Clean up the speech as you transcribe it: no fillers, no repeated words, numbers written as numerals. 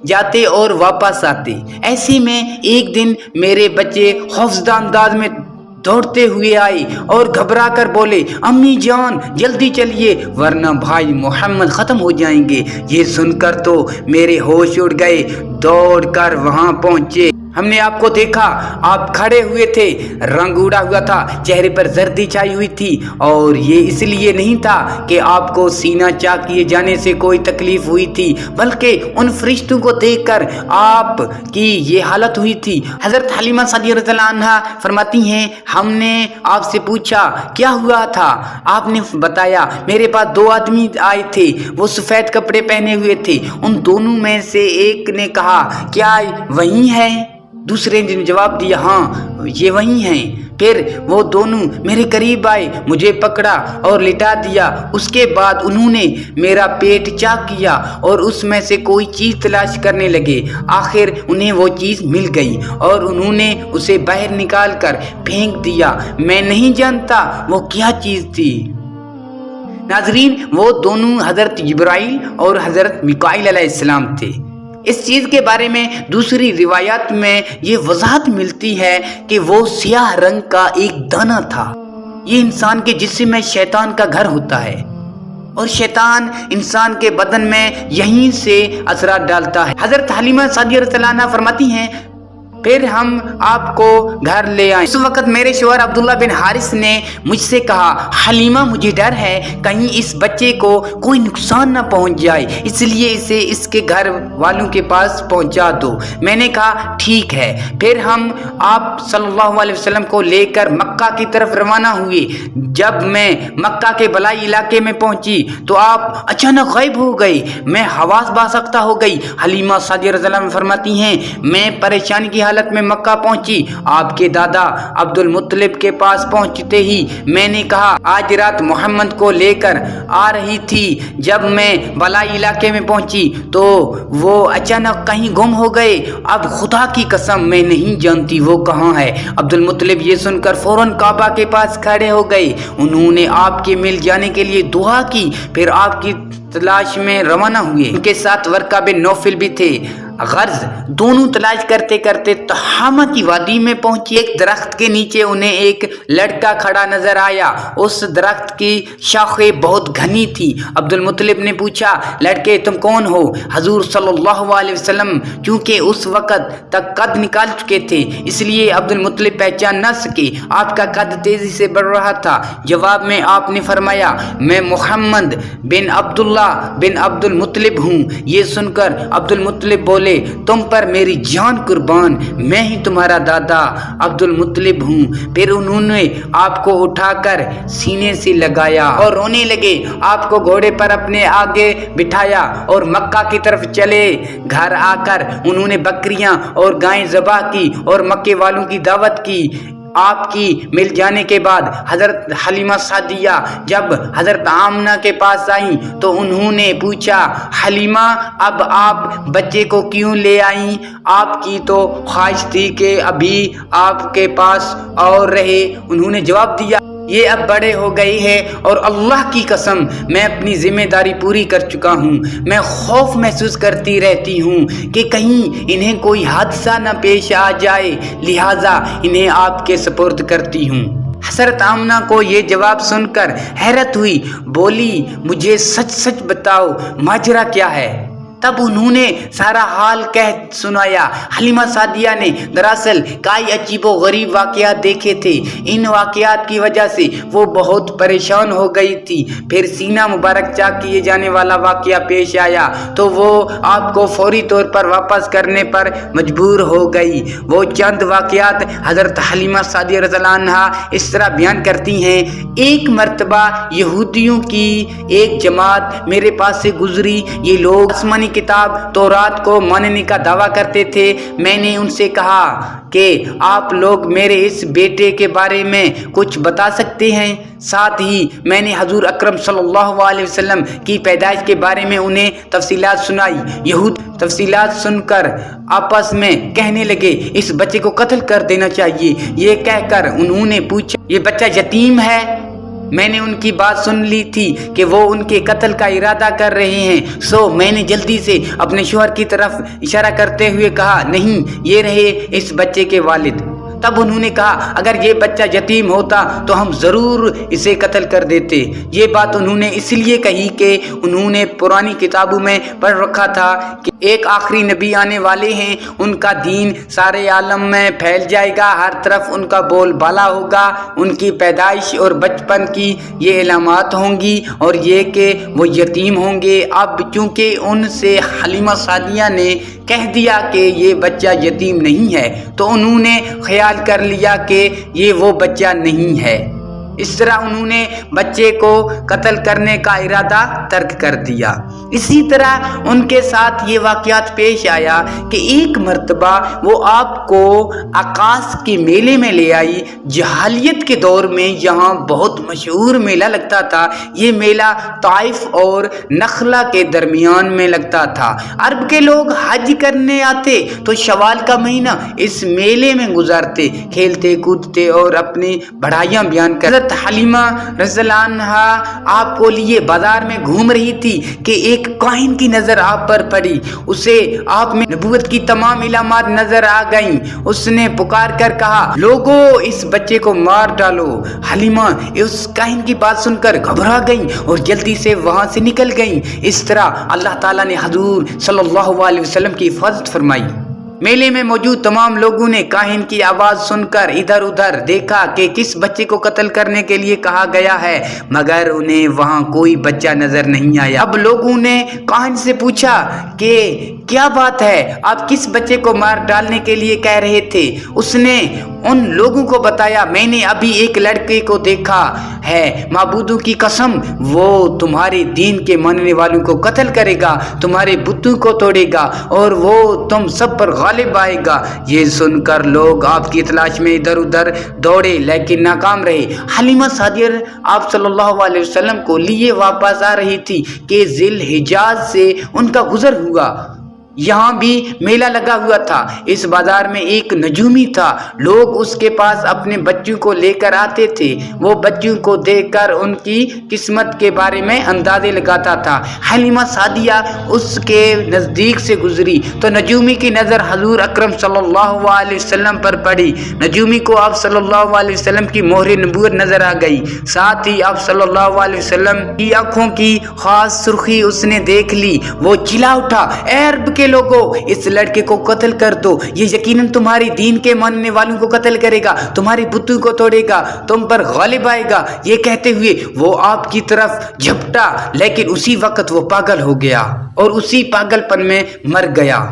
جاتے اور واپس آتے۔ ایسے میں ایک دن میرے بچے خوفزدہ انداز میں دوڑتے ہوئے آئے اور گھبرا کر بولے، امی جان جلدی چلیے ورنہ بھائی محمد ختم ہو جائیں گے۔ یہ سن کر تو میرے ہوش اڑ گئے۔ دوڑ کر وہاں پہنچے، ہم نے آپ کو دیکھا، آپ کھڑے ہوئے تھے، رنگ اڑا ہوا تھا، چہرے پر زردی چھائی ہوئی تھی، اور یہ اس لیے نہیں تھا کہ آپ کو سینہ چاک کیے جانے سے کوئی تکلیف ہوئی تھی، بلکہ ان فرشتوں کو دیکھ کر آپ کی یہ حالت ہوئی تھی۔ حضرت حلیمہ سعدیہ رضی اللہ عنہا فرماتی ہیں، ہم نے آپ سے پوچھا کیا ہوا تھا؟ آپ نے بتایا میرے پاس 2 آدمی آئے تھے، وہ سفید کپڑے پہنے ہوئے تھے، ان دونوں میں سے ایک نے کہا کیا وہی ہے؟ دوسرے نے جواب دیا ہاں یہ وہی ہیں۔ پھر وہ دونوں میرے قریب آئے، مجھے پکڑا اور لٹا دیا، اس کے بعد انہوں نے میرا پیٹ چاک کیا اور اس میں سے کوئی چیز تلاش کرنے لگے۔ آخر انہیں وہ چیز مل گئی اور انہوں نے اسے باہر نکال کر پھینک دیا۔ میں نہیں جانتا وہ کیا چیز تھی۔ ناظرین، وہ دونوں حضرت جبرائیل اور حضرت میکائیل علیہ السلام تھے۔ اس چیز کے بارے میں دوسری روایات میں یہ وضاحت ملتی ہے کہ وہ سیاہ رنگ کا ایک دانہ تھا۔ یہ انسان کے جسم میں شیطان کا گھر ہوتا ہے اور شیطان انسان کے بدن میں یہیں سے اثرات ڈالتا ہے۔ حضرت حلیمہ سعدیہ رضی اللہ عنہا فرماتی ہیں، پھر ہم آپ کو گھر لے آئے۔ اس وقت میرے شوہر عبداللہ بن حارث نے مجھ سے کہا، حلیمہ مجھے ڈر ہے کہیں اس بچے کو کوئی نقصان نہ پہنچ جائے، اس لیے اسے اس کے گھر والوں کے پاس پہنچا دو۔ میں نے کہا ٹھیک ہے۔ پھر ہم آپ صلی اللہ علیہ وسلم کو لے کر مکہ کی طرف روانہ ہوئے۔ جب میں مکہ کے بلائی علاقے میں پہنچی تو آپ اچانک غائب ہو گئے، میں حواس بازختہ ہو گئی۔ حلیمہ سعدیہ رضی اللہ عنہا فرماتی ہیں، میں پریشانی کی حالت میں مکہ پہنچی۔ آپ کے دادا عبد المطلب کے پاس پہنچتے ہی میں نے کہا آج رات محمد کو لے کر آ رہی تھی۔ جب میں بلائی علاقے میں پہنچی تو وہ اچانک کہیں گم ہو گئے، اب خدا کی قسم میں نہیں جانتی وہ کہاں ہے۔ عبد المطلب یہ سن کر فوراً کعبہ کے پاس کھڑے ہو گئے، انہوں نے آپ کے مل جانے کے لیے دعا کی، پھر آپ کی تلاش میں روانہ ہوئے۔ ان کے ساتھ ورقہ بن نوفل بھی تھے۔ غرض دونوں تلاش کرتے کرتے تہامہ کی وادی میں پہنچی۔ ایک درخت کے نیچے انہیں ایک لڑکا کھڑا نظر آیا، اس درخت کی شاخیں بہت گھنی تھی۔ عبد المطلب نے پوچھا، لڑکے تم کون ہو؟ حضور صلی اللہ علیہ وسلم چونکہ اس وقت تک قد نکال چکے تھے، اس لیے عبد المطلب پہچان نہ سکے، آپ کا قد تیزی سے بڑھ رہا تھا۔ جواب میں آپ نے فرمایا، میں محمد بن عبداللہ بن عبد المطلب ہوں۔ یہ سن کر عبد المطلب بولے، تم پر میری جان قربان، میں ہی تمہارا دادا عبد المطلب ہوں۔ پھر انہوں نے آپ کو اٹھا کر سینے سے لگایا اور رونے لگے، آپ کو گھوڑے پر اپنے آگے بٹھایا اور مکہ کی طرف چلے۔ گھر آ کر انہوں نے بکریاں اور گائیں ذبح کی اور مکے والوں کی دعوت کی۔ آپ کی مل جانے کے بعد حضرت حلیمہ سعدیہ جب حضرت آمنہ کے پاس آئیں تو انہوں نے پوچھا، حلیمہ اب آپ بچے کو کیوں لے آئیں؟ آپ کی تو خواہش تھی کہ ابھی آپ کے پاس اور رہے۔ انہوں نے جواب دیا، یہ اب بڑے ہو گئے ہیں اور اللہ کی قسم میں اپنی ذمہ داری پوری کر چکا ہوں۔ میں خوف محسوس کرتی رہتی ہوں کہ کہیں انہیں کوئی حادثہ نہ پیش آ جائے، لہٰذا انہیں آپ کے سپرد کرتی ہوں۔ حضرت آمنہ کو یہ جواب سن کر حیرت ہوئی، بولی، مجھے سچ سچ بتاؤ ماجرا کیا ہے؟ تب انہوں نے سارا حال کہہ سنایا۔ حلیمہ سعدیہ نے دراصل کئی عجیب و غریب واقعات دیکھے تھے، ان واقعات کی وجہ سے وہ بہت پریشان ہو گئی تھی۔ پھر سینہ مبارک چاک کیے جانے والا واقعہ پیش آیا تو وہ آپ کو فوری طور پر واپس کرنے پر مجبور ہو گئی۔ وہ چند واقعات حضرت حلیمہ سعدیہ رضی اللہ عنہا اس طرح بیان کرتی ہیں، ایک مرتبہ یہودیوں کی ایک جماعت میرے پاس سے گزری، یہ لوگ آسمانی کتاب تورات کو ماننے کا دعویٰ کرتے تھے۔ میں نے ان سے کہا کہ آپ لوگ میرے اس بیٹے کے بارے میں کچھ بتا سکتے ہیں؟ ساتھ ہی میں نے حضور اکرم صلی اللہ علیہ وسلم کی پیدائش کے بارے میں انہیں تفصیلات سنائی۔ یہود تفصیلات سن کر آپس میں کہنے لگے، اس بچے کو قتل کر دینا چاہیے۔ یہ کہہ کر انہوں نے پوچھا، یہ بچہ یتیم ہے؟ میں نے ان کی بات سن لی تھی کہ وہ ان کے قتل کا ارادہ کر رہے ہیں، سو میں نے جلدی سے اپنے شوہر کی طرف اشارہ کرتے ہوئے کہا، نہیں، یہ رہے اس بچے کے والد۔ تب انہوں نے کہا، اگر یہ بچہ یتیم ہوتا تو ہم ضرور اسے قتل کر دیتے۔ یہ بات انہوں نے اس لیے کہی کہ انہوں نے پرانی کتابوں میں پڑھ رکھا تھا کہ ایک آخری نبی آنے والے ہیں، ان کا دین سارے عالم میں پھیل جائے گا، ہر طرف ان کا بول بالا ہوگا، ان کی پیدائش اور بچپن کی یہ علامات ہوں گی اور یہ کہ وہ یتیم ہوں گے۔ اب چونکہ ان سے حلیمہ سعدیہ نے کہہ دیا کہ یہ بچہ یتیم نہیں ہے، تو انہوں نے خیال کر لیا کہ یہ وہ بچہ نہیں ہے۔ اس طرح انہوں نے بچے کو قتل کرنے کا ارادہ ترک کر دیا۔ اسی طرح ان کے ساتھ یہ واقعات پیش آیا کہ ایک مرتبہ وہ آپ کو عکاس کے میلے میں لے آئی۔ جاہلیت کے دور میں یہاں بہت مشہور میلہ لگتا تھا۔ یہ میلہ طائف اور نخلا کے درمیان میں لگتا تھا۔ عرب کے لوگ حج کرنے آتے تو شوال کا مہینہ اس میلے میں گزارتے، کھیلتے کودتے اور اپنی بڑائیاں بیان کرتے۔ حلیمہ رضی اللہ عنہا آپ کو لیے بازار میں گھوم رہی تھی کہ ایک کاہن کی نظر آپ پر پڑی۔ اسے آپ میں نبوت کی تمام علامات نظر آ گئیں۔ اس نے پکار کر کہا، لوگو اس بچے کو مار ڈالو۔ حلیمہ اس کاہن کی بات سن کر گھبرا گئیں اور جلدی سے وہاں سے نکل گئیں۔ اس طرح اللہ تعالیٰ نے حضور صلی اللہ علیہ وسلم کی حفاظت فرمائی۔ میلے میں موجود تمام لوگوں نے کاہن کی آواز سن کر ادھر ادھر دیکھا کہ کس بچے کو قتل کرنے کے لیے کہا گیا ہے، مگر انہیں وہاں کوئی بچہ نظر نہیں آیا۔ اب لوگوں نے کاہن سے پوچھا کہ کیا بات ہے، آپ کس بچے کو مار ڈالنے کے لیے کہہ رہے تھے؟ اس نے ان لوگوں کو بتایا، میں نے ابھی ایک لڑکے کو دیکھا ہے، معبودوں کی قسم وہ تمہارے دین کے ماننے والوں کو قتل کرے گا، تمہارے بتوں کو توڑے گا اور وہ تم سب پر غالب آئے گا۔ یہ سن کر لوگ آپ کی تلاش میں ادھر ادھر دوڑے لیکن ناکام رہے۔ حلیمہ سعدیہ آپ صلی اللہ علیہ وسلم کو لیے واپس آ رہی تھی کہ ذی الحجاز سے ان کا گزر ہوا۔ یہاں بھی میلہ لگا ہوا تھا۔ اس بازار میں ایک نجومی تھا، لوگ اس کے پاس اپنے بچوں کو لے کر آتے تھے۔ وہ بچوں کو دیکھ کر ان کی قسمت کے بارے میں اندازے لگاتا تھا۔ حلیمہ سعدیہ اس کے نزدیک سے گزری تو نجومی کی نظر حضور اکرم صلی اللہ علیہ وسلم پر پڑی۔ نجومی کو آپ صلی اللہ علیہ وسلم کی مہر نبوت نظر آ گئی، ساتھ ہی آپ صلی اللہ علیہ وسلم کی آنکھوں کی خاص سرخی اس نے دیکھ لی۔ وہ چلا اٹھا، اے عرب کے لوگوں، اس لڑکے کو قتل کر دو، یہ یقیناً تمہاری دین کے ماننے والوں کو قتل کرے گا، تمہاری بتوں کو توڑے گا، تم پر غالب آئے گا۔ یہ کہتے ہوئے وہ آپ کی طرف جھپٹا، لیکن اسی وقت وہ پاگل ہو گیا اور اسی پاگل پن میں مر گیا۔